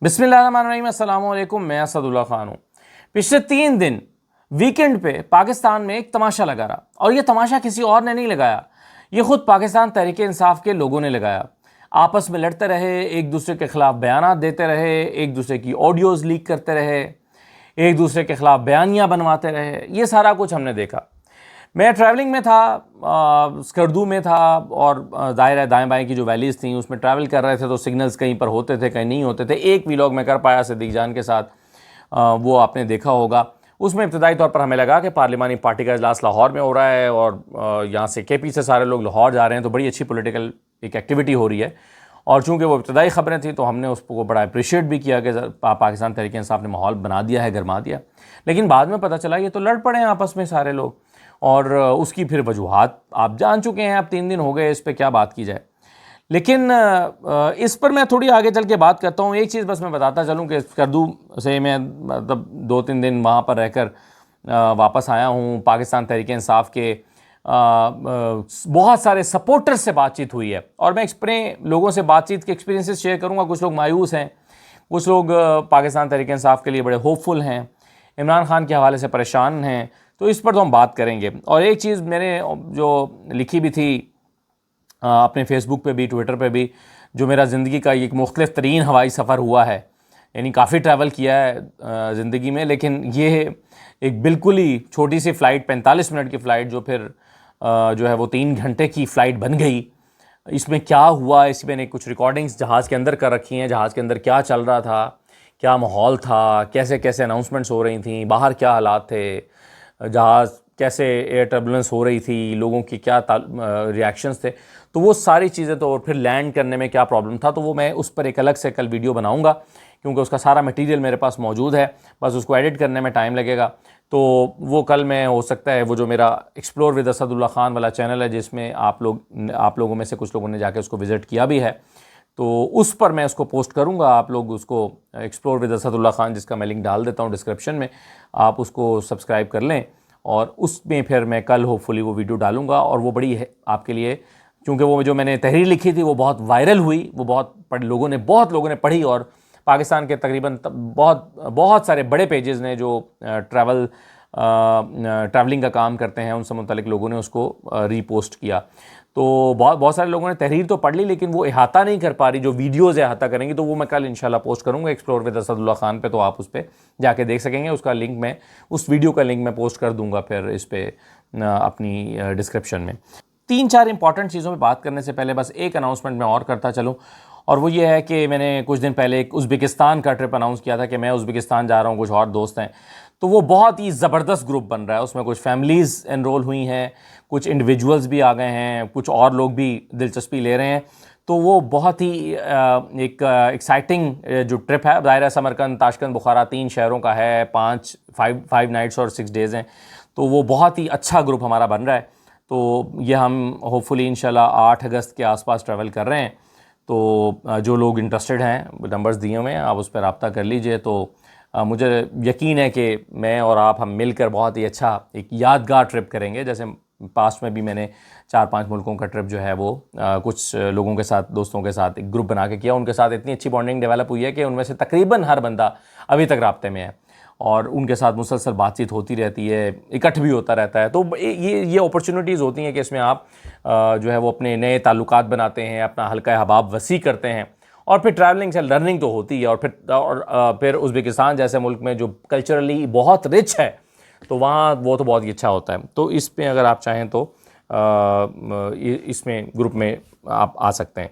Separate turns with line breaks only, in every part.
बिस्मिल्लाहिर्रहमानिर्रहीम, अस्सलाम वालेकुम। मैं असदुल्ला खान हूँ। पिछले 3 दिन वीकेंड पे पाकिस्तान में एक तमाशा लगा रहा, और ये तमाशा किसी और ने नहीं लगाया, ये खुद पाकिस्तान तहरीक इंसाफ के लोगों ने लगाया। आपस में लड़ते रहे, एक दूसरे के खिलाफ बयानात देते रहे, एक दूसरे की ऑडियोज़ लीक करते रहे, एक दूसरे के खिलाफ बयानियाँ बनवाते रहे। ये सारा कुछ हमने देखा। मैं ट्रैवलिंग में था, स्कर्दू में था, और ज़ाहिर है दाएँ बाएँ की जो वैलीज़ थी उसमें ट्रैवल कर रहे थे, तो सिग्नल्स कहीं पर होते थे, कहीं नहीं होते थे। एक वीलॉग मैं कर पाया सिद्दीक जान के साथ, वो आपने देखा होगा। उसमें इब्तदाई तौर पर हमें लगा कि पार्लिमानी पार्टी का इजलास लाहौर में हो रहा है और यहाँ से केपी से सारे लोग लाहौर जा रहे हैं, तो बड़ी अच्छी पॉलिटिकल एक एक्टिविटी हो रही है। और चूँकि वो इब्तदाई ख़बरें थी तो हमने उसको बड़ा अप्रिशिएट भी किया कि पाकिस्तान तहरीक इंसाफ ने माहौल बना दिया है, गरमा दिया। लेकिन बाद में पता चला ये तो लड़ पड़े हैं आपस में सारे लोग, और उसकी फिर वजूहात आप जान चुके हैं। अब 3 दिन हो गए, इस पर क्या बात की जाए। लेकिन इस पर मैं थोड़ी आगे चल के बात करता हूँ। एक चीज़ बस मैं बताता चलूँ कि स्कर्दू से मैं मतलब 2-3 दिन वहाँ पर रहकर वापस आया हूँ। पाकिस्तान तहरीक इंसाफ के बहुत सारे सपोर्टर्स से बातचीत हुई है, और मैं अपने लोगों से बातचीत के एक्सपीरियंसेस शेयर करूँगा। कुछ लोग मायूस हैं, कुछ लोग पाकिस्तान तहरीक इंसाफ के लिए बड़े होपफुल हैं, इमरान खान के हवाले से परेशान हैं। तो इस पर तो हम बात करेंगे। और एक चीज़ मैंने जो लिखी भी थी अपने फेसबुक पे भी, ट्विटर पे भी, जो मेरा ज़िंदगी का एक मुख्तलिफ़ तरीन हवाई सफ़र हुआ है, यानी काफ़ी ट्रैवल किया है ज़िंदगी में, लेकिन ये एक बिल्कुल ही छोटी सी फ़्लाइट, 45 मिनट की फ़्लाइट, जो फिर जो है वो 3 घंटे की फ़्लाइट बन गई। इसमें क्या हुआ, इसमें मैंने कुछ रिकॉर्डिंग्स जहाज़ के अंदर कर रखी हैं। जहाज़ के अंदर क्या चल रहा था, क्या माहौल था, कैसे कैसे अनाउंसमेंट्स हो रही थी, बाहर क्या हालात थे, जहाज़ कैसे एयर टर्बुलेंस हो रही थी, लोगों की क्या रिएक्शंस थे, तो वो सारी चीज़ें। तो और फिर लैंड करने में क्या प्रॉब्लम था, तो वो मैं उस पर एक अलग से कल वीडियो बनाऊंगा, क्योंकि उसका सारा मटेरियल मेरे पास मौजूद है, बस उसको एडिट करने में टाइम लगेगा। तो वो कल मैं, हो सकता है वो जो मेरा एक्सप्लोर विद असदुल्ला खान वाला चैनल है, जिसमें आप लोगों में से कुछ लोगों ने जाके उसको विज़िट किया भी है, तो उस पर मैं उसको पोस्ट करूंगा। आप लोग उसको एक्सप्लोर विद असदुल्ला खान, जिसका मैं लिंक डाल देता हूं डिस्क्रिप्शन में, आप उसको सब्सक्राइब कर लें, और उसमें फिर मैं कल होपफुली वो वीडियो डालूंगा। और वो बड़ी है आपके लिए, क्योंकि वो जो मैंने तहरीर लिखी थी वो बहुत वायरल हुई, वो बहुत लोगों ने पढ़ी, और पाकिस्तान के तकरीबन बहुत सारे बड़े पेजेस ने जो ट्रैवलिंग का काम करते हैं, उनसे मुतल्लिक लोगों ने उसको रीपोस्ट किया। तो बहुत सारे लोगों ने तहरीर तो पढ़ ली, लेकिन वो अहाता नहीं कर पा रही, जो वीडियोज़ अहाता करेंगी। तो वो मैं कल इंशाल्लाह पोस्ट करूँगा एक्सप्लोर विद असदुल्ला खान पे, तो आप उस पर जाके देख सकेंगे। उसका लिंक मैं, उस वीडियो का लिंक मैं पोस्ट कर दूँगा फिर इस पर अपनी डिस्क्रिप्शन में। 3-4 इंपॉर्टेंट चीज़ों पर बात करने से पहले बस एक अनाउंसमेंट मैं और करता चलूँ, और वो ये है कि मैंने कुछ दिन पहले एक उज़्बेकिस्तान का ट्रिप अनाउंस किया था कि मैं उज़्बेकिस्तान जा रहा हूँ, कुछ और दोस्त हैं। तो वो बहुत ही ज़बरदस्त ग्रुप बन रहा है। उसमें कुछ फैमिलीज़ एनरोल हुई हैं, कुछ इंडिविजुअल्स भी आ गए हैं, कुछ और लोग भी दिलचस्पी ले रहे हैं। तो वो बहुत ही एक एक्साइटिंग जो ट्रिप है, ज़ाहिर है समरकंद, ताशकंद, बुखारा 3 शहरों का है, 5 नाइट्स और 6 डेज़ हैं। तो वो बहुत ही अच्छा ग्रुप हमारा बन रहा है। तो ये हम होपफुली इंशाल्लाह 8 अगस्त के आसपास ट्रैवल कर रहे हैं। तो जो लोग इंटरेस्टेड हैं, नंबर्स दिए हुए हैं, आप उस पर रब्ता कर लीजिए। तो मुझे यकीन है कि मैं और आप, हम मिलकर बहुत ही अच्छा एक यादगार ट्रिप करेंगे। जैसे पास्ट में भी मैंने 4-5 मुल्कों का ट्रिप जो है वो कुछ लोगों के साथ, दोस्तों के साथ एक ग्रुप बना के किया। उनके साथ इतनी अच्छी बॉन्डिंग डेवलप हुई है कि उनमें से तकरीबन हर बंदा अभी तक राब्ते में है, और उनके साथ मुसलसल बातचीत होती रहती है, इकट्ठ भी होता रहता है। तो ये अपॉर्चुनिटीज़ होती हैं कि इसमें आप जो है वो अपने नए ताल्लुकात बनाते हैं, अपना हल्का हबाब वसी करते हैं, और फिर ट्रैवलिंग से लर्निंग तो होती है। और फिर उज़्बेकिस्तान जैसे मुल्क में जो कल्चरली बहुत रिच है, तो वहाँ वो तो बहुत ही अच्छा होता है। तो इस पे अगर आप चाहें तो इसमें ग्रुप में आप आ सकते हैं।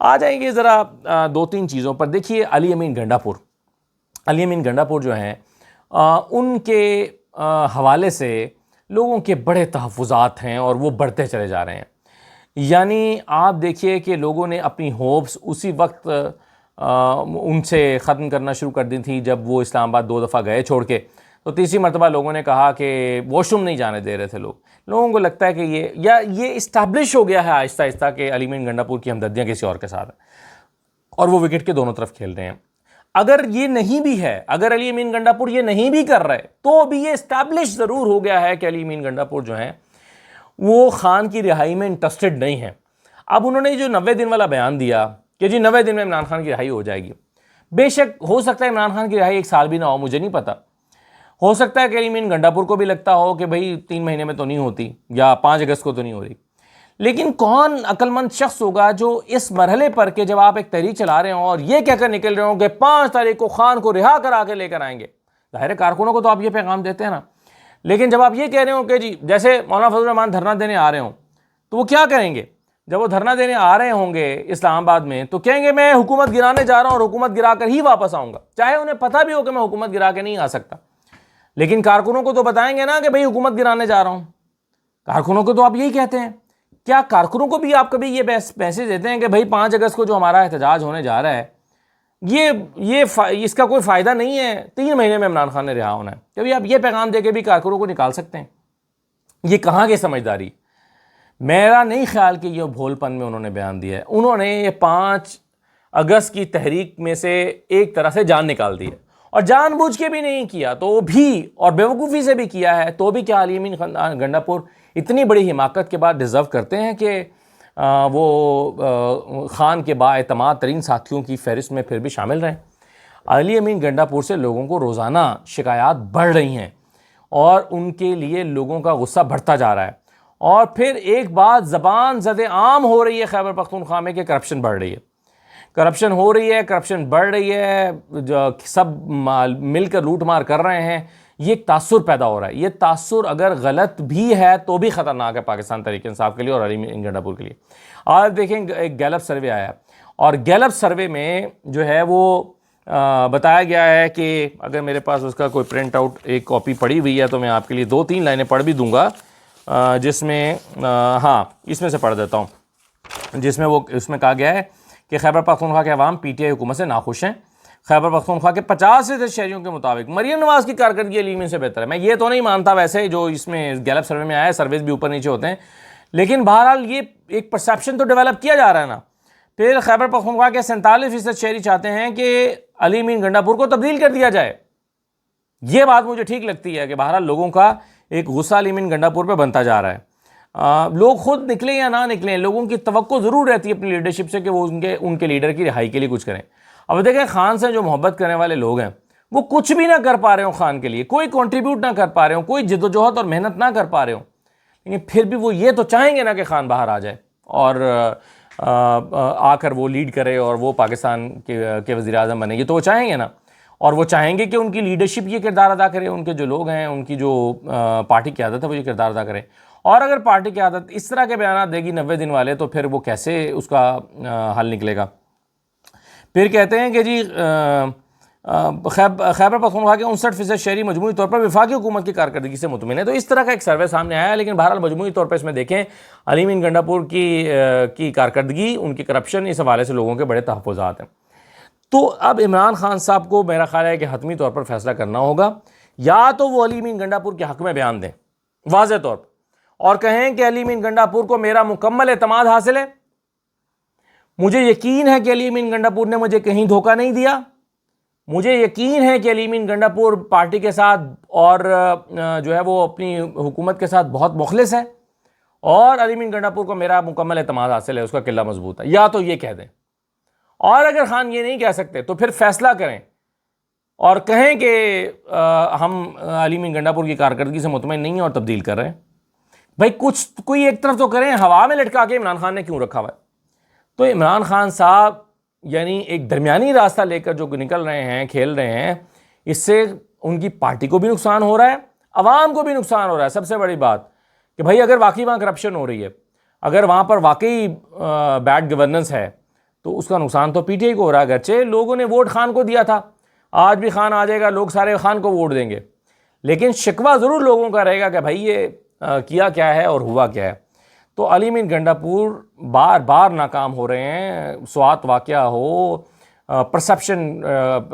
आ जाएंगे ज़रा 2-3 चीज़ों पर। देखिए, अली अमीन गंडापुर जो हैं, उनके हवाले से लोगों के बड़े तहफ़्फ़ुज़ात हैं, और वो बढ़ते चले जा रहे हैं। यानी आप देखिए कि लोगों ने अपनी होप्स उसी वक्त उनसे ख़त्म करना शुरू कर दी थी जब वो इस्लामाबाद 2 दफ़ा गए छोड़ के। तो तीसरी मरतबा लोगों ने कहा कि वॉशरूम नहीं जाने दे रहे थे लोगों को लगता है कि ये इस्टेब्लिश हो गया है आहिस्ता आहिस्ता कि अली अमीन गंडापुर की हमदर्दियाँ किसी और के साथ हैं, और वो विकेट के दोनों तरफ खेल रहे हैं। अगर ये नहीं भी है, अगर अली अमीन गंडापुर ये नहीं भी कर रहे, तो भी ये इस्टेब्लिश ज़रूर हो गया है कि अली अमीन गंडापुर जो हैं वो खान की रिहाई में इंटरेस्टेड नहीं है। अब उन्होंने जो 90 दिन वाला बयान दिया कि जी 90 दिन में इमरान खान की रिहाई हो जाएगी, बेशक हो सकता है इमरान खान की रिहाई 1 साल भी ना हो, मुझे नहीं पता। हो सकता है कि अली मीन गंडापुर को भी लगता हो कि भाई 3 महीने में तो नहीं होती या 5 अगस्त को तो नहीं हो रही। लेकिन कौन अक्लमंद शख्स होगा जो इस मरहले पर कि जब आप एक तहरीक चला रहे हो और ये कहकर निकल रहे हो कि 5 तारीख को खान को रिहा करा के लेकर आएंगे, ज़ाहिर कारकुनों को तो आप ये पैगाम देते हैं ना। लेकिन जब आप ये कह रहे हो कि जी जैसे मौलाना फजल रहमान धरना देने आ रहे हो, तो वो क्या करेंगे? जब वो धरना देने आ रहे होंगे इस्लामाबाद में तो कहेंगे मैं हुकूमत गिराने जा रहा हूँ और हुकूमत गिरा कर ही वापस आऊँगा, चाहे उन्हें पता भी हो कि मैं हुकूमत गिरा के नहीं आ सकता। लेकिन कारकुनों को तो बताएंगे ना कि भाई हुकूमत गिराने जा रहा हूँ। कारकुनों को तो आप यही कहते हैं। क्या कारकुनों को भी आप कभी ये मैसेज देते हैं कि भाई 5 अगस्त को जो हमारा एहतजाज होने जा रहा है इसका कोई फ़ायदा नहीं है, 3 महीने में इमरान खान ने रिहा होना है? कभी आप ये पैगाम दे के भी कारकुनों को निकाल सकते हैं? ये कहाँ की समझदारी? मेरा नहीं ख्याल कि ये भोलपन में उन्होंने बयान दिया है। उन्होंने ये 5 अगस्त की तहरीक में से एक तरह से जान निकाल दी है, और जानबूझ के भी नहीं किया तो भी, और बेवकूफ़ी से भी किया है तो भी क्या अली मीन गंडापुर इतनी बड़ी हिमाकत के बाद डिज़र्व करते हैं कि वो खान के बाएतमाद तरीन साथियों की फहरिस्त में फिर भी शामिल रहें? अली अमीन गंडापुर से लोगों को रोज़ाना शिकायत बढ़ रही हैं और उनके लिए लोगों का गुस्सा बढ़ता जा रहा है। और फिर एक बात ज़बान ज़द आम हो रही है खैबर पख्तूनख्वा में कि करप्शन बढ़ रही है, करप्शन हो रही है, करप्शन बढ़ रही है, जो सब मिलकर लूट मार कर रहे हैं। ये एक तासुर पैदा हो रहा है। ये तासुर अगर गलत भी है तो भी ख़तरनाक है पाकिस्तान तहरीक इंसाफ के लिए और अली मीन गंडापुर के लिए। आज देखें, एक गैलप सर्वे आया और गैलप सर्वे में जो है वो बताया गया है कि अगर मेरे पास उसका कोई प्रिंट आउट एक कॉपी पड़ी हुई है तो मैं आपके लिए 2-3 लाइनें पढ़ भी दूंगा, जिसमें हाँ इसमें से पढ़ देता हूँ, जिसमें वो इसमें कहा गया है कि खैबर पख्तूनख्वा के अवाम पीटीआई हुकूमत से नाखुश हैं। खैबर पख्तूनख्वा के 50% शहरियों के मुताबिक मरियम नवाज़ की कारकर्दगी अली मीन से बेहतर है। मैं ये तो नहीं मानता वैसे, जो इसमें गैलप सर्वे में आया है, सर्वेज भी ऊपर नीचे होते हैं, लेकिन बहरहाल ये एक परसेप्शन तो डेवलप किया जा रहा है ना। फिर खैबर पख्तूनख्वा के 47% शहरी चाहते हैं कि अली मीन गंडापुर को तब्दील कर दिया जाए। ये बात मुझे ठीक लगती है कि बहरहाल लोगों का एक गुस्सा अली मीन गंडापुर पर बनता जा रहा है। लोग खुद निकलें या ना निकलें, लोगों की तवक्को ज़रूर रहती है अपनी लीडरशिप से कि वो उनके लीडर की रिहाई के लिए कुछ करें। अब देखें, खान से जो मोहब्बत करने वाले लोग हैं वो कुछ भी ना कर पा रहे हो खान के लिए, कोई कंट्रीब्यूट ना कर पा रहे हो, कोई जद्दोजहद और मेहनत ना कर पा रहे हो, लेकिन फिर भी वो ये तो चाहेंगे ना कि खान बाहर आ जाए और आकर वो लीड करे और वो पाकिस्तान के वज़ीर आज़म बने। ये तो वो चाहेंगे ना, और वो चाहेंगे कि उनकी लीडरशिप ये किरदार अदा करे, उनके जो लोग हैं, उनकी जो पार्टी की आदत है वो ये किरदार अदा करे। और अगर पार्टी की आदत इस तरह के बयान देगी 90 दिन वाले, तो फिर वो कैसे उसका हल निकलेगा? फिर कहते हैं कि जी खैबर पख्तूनख्वा के 59% शहरी मजमूई तौर पर वफाकी हुकूमत की कारकर्दगी से मुतमिन है। तो इस तरह का एक सर्वे सामने आया है, लेकिन बहरहाल मजमूई तौर पर इसमें देखें अली मीन गंडापुर की कारकर्दगी, उनकी करप्शन, इस हवाले से लोगों के बड़े तहफ़्फ़ुज़ात हैं। तो अब इमरान खान साहब को मेरा ख्याल है कि हतमी तौर पर फैसला करना होगा, या तो वो अली मीन गंडापुर के हक़ में बयान दें वाज़ेह तौर पर और कहें कि अली मीन गंडापुर को मेरा मुकम्मल एतमाद हासिल है, मुझे यकीन है कि अली मीन गंडापुर ने मुझे कहीं धोखा नहीं दिया, मुझे यकीन है कि अली मीन गंडापुर पार्टी के साथ और जो है वो अपनी हुकूमत के साथ बहुत मुखलिस है, और अली मीन गंडापुर को मेरा मुकम्मल एतमाद हासिल है, उसका किला मजबूत है। या तो ये कह दें, और अगर खान ये नहीं कह सकते तो फिर फैसला करें और कहें कि हम अली मीन गंडापुर की कारकर्दगी से मुतमईन नहीं हैं और तब्दील कर रहे हैं। भाई कोई एक तरफ तो करें, हवा में लटका के इमरान खान ने क्यों रखा हुआ है? तो इमरान खान साहब यानी एक दरमियानी रास्ता लेकर जो निकल रहे हैं, खेल रहे हैं, इससे उनकी पार्टी को भी नुकसान हो रहा है, अवाम को भी नुकसान हो रहा है। सबसे बड़ी बात कि भाई अगर वाकई वहाँ करप्शन हो रही है, अगर वहाँ पर वाकई बैड गवर्नेंस है, तो उसका नुकसान तो पीटीआई को हो रहा है। अगरचे लोगों ने वोट खान को दिया था, आज भी खान आ जाएगा, लोग सारे खान को वोट देंगे, लेकिन शिकवा ज़रूर लोगों का रहेगा कि भाई ये किया क्या है और हुआ क्या है। तो अली मीन गंडापुर बार बार नाकाम हो रहे हैं। स्वात वाक़या हो, परसेप्शन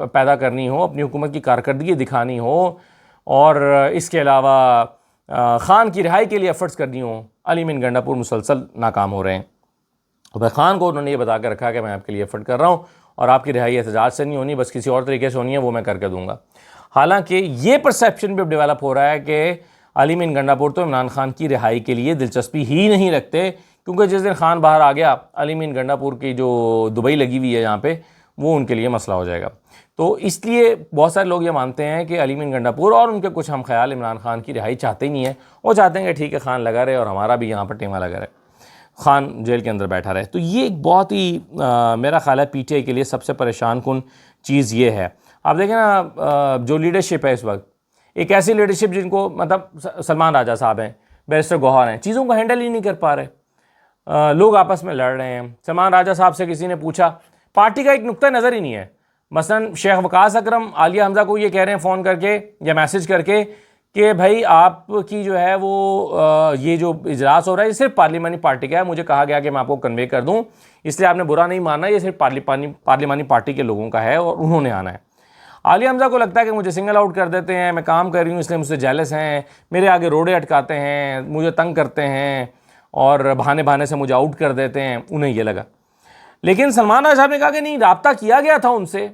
पैदा करनी हो, अपनी हुकूमत की कारकर्दगी दिखानी हो, और इसके अलावा खान की रिहाई के लिए एफर्ट्स करनी हो, अली मीन गंडापुर मुसलसल नाकाम हो रहे हैं। तो भाई खान को उन्होंने ये बता कर रखा कि मैं आपके लिए एफर्ट कर रहा हूँ और आपकी रिहाई एहतजाज से नहीं होनी, बस किसी और तरीके से होनी है, वो मैं करके दूँगा। हालांकि ये परसेप्शन भी अब डेवलप हो रहा है कि अली मीन गंडापुर तो इमरान खान की रिहाई के लिए दिलचस्पी ही नहीं रखते, क्योंकि जिस दिन खान बाहर आ गया, अली मीन गंडापुर की जो दुबई लगी हुई है यहाँ पे, वो उनके लिए मसला हो जाएगा। तो इसलिए बहुत सारे लोग ये मानते हैं कि अली मीन गंडापुर और उनके कुछ हम ख्याल इमरान खान की रिहाई चाहते ही नहीं है। वो चाहते हैं कि ठीक है खान लगा रहे और हमारा भी यहाँ पर टेमा लगा रहे, खान जेल के अंदर बैठा रहे। तो ये एक बहुत ही मेरा ख्याल है पीटीआई के लिए सबसे परेशान कुन चीज़ ये है। आप देखें ना जो लीडरशिप है इस वक्त, एक ऐसी लीडरशिप जिनको मतलब सलमान राजा साहब हैं, बैरिस्टर गौहर हैं, चीज़ों को हैंडल ही नहीं कर पा रहे। लोग आपस में लड़ रहे हैं। सलमान राजा साहब से किसी ने पूछा, पार्टी का एक नुक्ता नज़र ही नहीं है। मसलन शेख वकास अकरम आलिया हमज़ा को ये कह रहे हैं फ़ोन करके या मैसेज करके कि भाई आपकी जो है वो ये जो इजलास हो रहा है ये सिर्फ पार्लिमानी पार्टी का है, मुझे कहा गया कि मैं आपको कन्वे कर दूं, इसलिए आपने बुरा नहीं मानना, ये सिर्फ पार्लिमानी पार्टी के लोगों का है और उन्होंने आना है। आलिया हमज़ा को लगता है कि मुझे सिंगल आउट कर देते हैं, मैं काम कर रही हूँ इसलिए मुझसे जेलस हैं, मेरे आगे रोड़े अटकाते हैं, मुझे तंग करते हैं और बहाने बहाने से मुझे आउट कर देते हैं, उन्हें ये लगा। लेकिन सलमान राजा साहब ने कहा कि नहीं, राब्ता किया गया था उनसे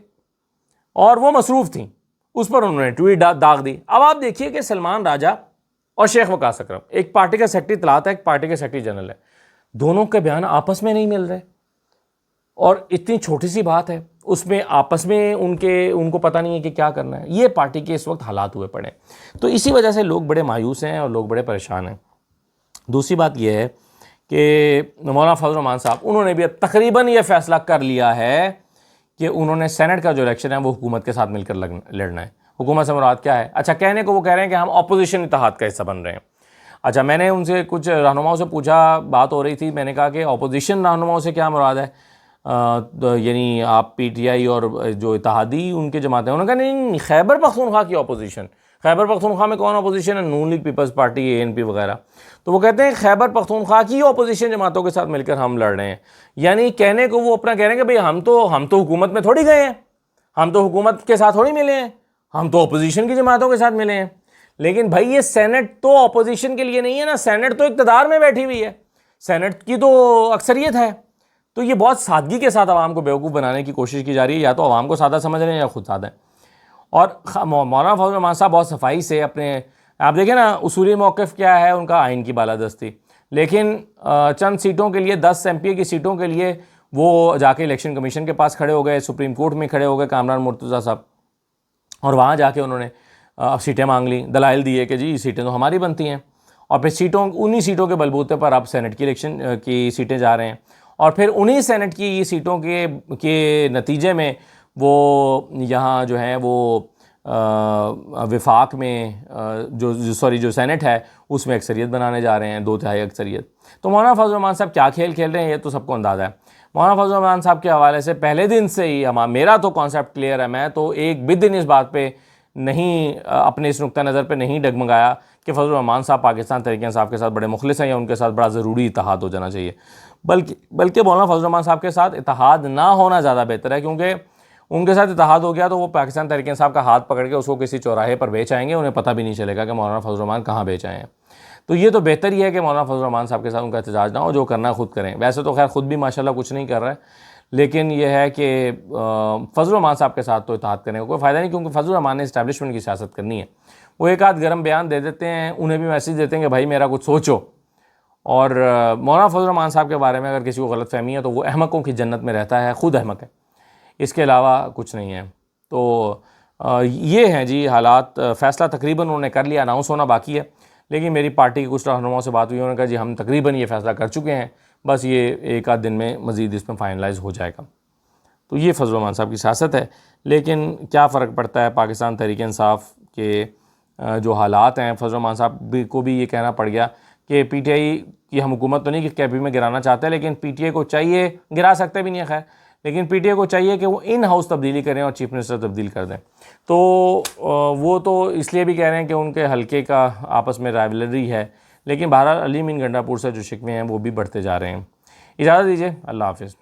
और वो मसरूफ़ थी, उस पर उन्होंने ट्वीट दाग दी। अब आप देखिए कि सलमान राजा और शेख वकास अकरम, एक पार्टी का सेक्रेटरी तलात है, एक पार्टी के सेक्रेटरी जनरल है, दोनों के बयान आपस में नहीं मिल रहे और इतनी छोटी सी बात है उसमें आपस में उनको पता नहीं है कि क्या करना है। ये पार्टी के इस वक्त हालात हुए पड़े, तो इसी वजह से लोग बड़े मायूस हैं और लोग बड़े परेशान हैं। दूसरी बात यह है कि मौलाना फजल रहमान साहब, उन्होंने भी अब तकरीबन ये फैसला कर लिया है कि उन्होंने सेनेट का जो इलेक्शन है वो हुकूमत के साथ मिलकर लड़ना है। हुकूमत से मुराद क्या है? अच्छा, कहने को वो कह रहे हैं कि हम अपोजिशन इत्तेहाद का हिस्सा बन रहे हैं। अच्छा, मैंने उनसे कुछ रहनुमाओं से पूछा, बात हो रही थी, मैंने कहा कि अपोजिशन रहनुमाओं से क्या मुराद है? यानी आप पीटीआई और जो इत्तेहादी उनके जमातें, उन्होंने कहा नहीं, खैबर पख्तूनख्वा की अपोजिशन। खैबर पख्तूनख्वा में कौन अपोजिशन है? नून लीग, पीपल्स पार्टी, एएनपी वगैरह। तो वो कहते हैं खैबर पख्तूनख्वा की अपोजिशन जमातों के साथ मिलकर हम लड़ रहे हैं। यानी कहने को वो अपना कह रहे हैं कि भाई हम तो हुकूमत में थोड़ी गए हैं, हम तो हुकूमत के साथ थोड़ी मिले हैं, हम तो अपोजिशन की जमातों के साथ मिले हैं। लेकिन भाई ये सेनेट तो अपोजिशन के लिए नहीं है ना, सेनेट तो इक़्तिदार में बैठी हुई है, सेनेट की तो अक्सरियत है। तो ये बहुत सादगी के साथ आवाम को बेवकूफ़ बनाने की कोशिश की जा रही है, या तो आवाम को सादा समझ रहे हैं या खुद सादा है। और मौलाना फजल रहमान साहब बहुत सफाई से अपने, आप देखें ना उसूली मौक़िफ़ क्या है उनका, आइन की बालादस्ती, लेकिन चंद सीटों के लिए, 10 एमपी की सीटों के लिए वो जाके इलेक्शन कमीशन के पास खड़े हो गए, सुप्रीम कोर्ट में खड़े हो गए कामरान मुर्तज़ा साहब, और वहाँ जाके उन्होंने सीटें मांग ली, दलाइल दिए कि जी सीटें तो हमारी बनती हैं, और फिर उन्हीं सीटों के बलबूते पर अब सेनेट की इलेक्शन की सीटें जा रहे हैं, और फिर उन्हीं सेनेट की सीटों के नतीजे में वो यहाँ जो है वो विफाक में जो सेनेट है उसमें अक्सरियत बनाने जा रहे हैं, 2/3 अक्सरियत। तो मौलाना फजल रहमान साहब क्या खेल खेल रहे हैं ये तो सबको अंदाज़ा है। मौलाना फजल रहमान साहब के हवाले से पहले दिन से ही मेरा तो कॉन्सेप्ट क्लियर है, मैं तो एक भी दिन इस बात पे नहीं, अपने इस नुक्ता नज़र पे नहीं डगमगाया कि फजल रहमान साहब पाकिस्तान तहरीक-ए-इंसाफ के साथ बड़े मुखलिस हैं या उनके साथ बड़ा ज़रूरी इत्तेहाद हो जाना चाहिए, बल्कि मौलाना फजल रहमान साहब के साथ इत्तेहाद ना होना ज़्यादा बेहतर है, क्योंकि उनके साथ इत्तेहाद हो गया तो वो पाकिस्तान तहरीक-ए-इंसाफ का हाथ पकड़ के उसको किसी चौराहे पर बेच आएंगे, उन्हें पता भी नहीं चलेगा कि मौलाना फजल रहमान कहाँ बेच आए हैं। तो ये तो बेहतर ही है कि मौलाना फजल रहमान साहब के साथ उनका एहतजाज ना हो, जो करना खुद करें। वैसे तो खैर खुद भी माशाल्लाह कुछ नहीं कर रहा है, लेकिन यह है कि फजल रहमान साहब के साथ तो इत्तेहाद करने का कोई फ़ायदा नहीं, क्योंकि फजल रहमान ने इस्टेब्लिशमेंट की सियासत करनी है। वो एक आध गर्म बयान दे देते हैं, उन्हें भी मैसेज देते हैं कि भाई मेरा कुछ सोचो। और मौलाना फजल रहमान साहब के बारे में अगर किसी को गलतफहमी है तो वो अहमकों की जन्नत में रहता है, खुद अहमक है, इसके अलावा कुछ नहीं है। तो ये हैं जी हालात। फ़ैसला तकरीबन उन्होंने कर लिया, अनाउंस होना बाकी है, लेकिन मेरी पार्टी के कुछ रहनुमाओं से बात हुई, उन्होंने कहा जी हम तकरीबन ये फ़ैसला कर चुके हैं, बस ये एक आध दिन में मज़ीद इसमें फ़ाइनलाइज़ हो जाएगा। तो ये फजल रहमान साहब की सियासत है। लेकिन क्या फ़र्क पड़ता है, पाकिस्तान तहरीक-ए-इंसाफ के जो हालात हैं, फजल रहमान साहब को भी ये कहना पड़ गया कि पीटीआई की हम हुकूमत तो नहीं कि कैबिनेट में गिराना चाहते हैं, लेकिन पीटीआई को चाहिए, गिरा सकते भी नहीं है खैर, लेकिन पीटीआई को चाहिए कि वो इन हाउस तब्दीली करें और चीफ मिनिस्टर तब्दील कर दें। तो वो तो इसलिए भी कह रहे हैं कि उनके हल्के का आपस में राइवलरी है, लेकिन बहरहाल अली मीन गंडापुर से जो शिकवे हैं वो भी बढ़ते जा रहे हैं। इजाज़त दीजिए, अल्लाह हाफ़िज़।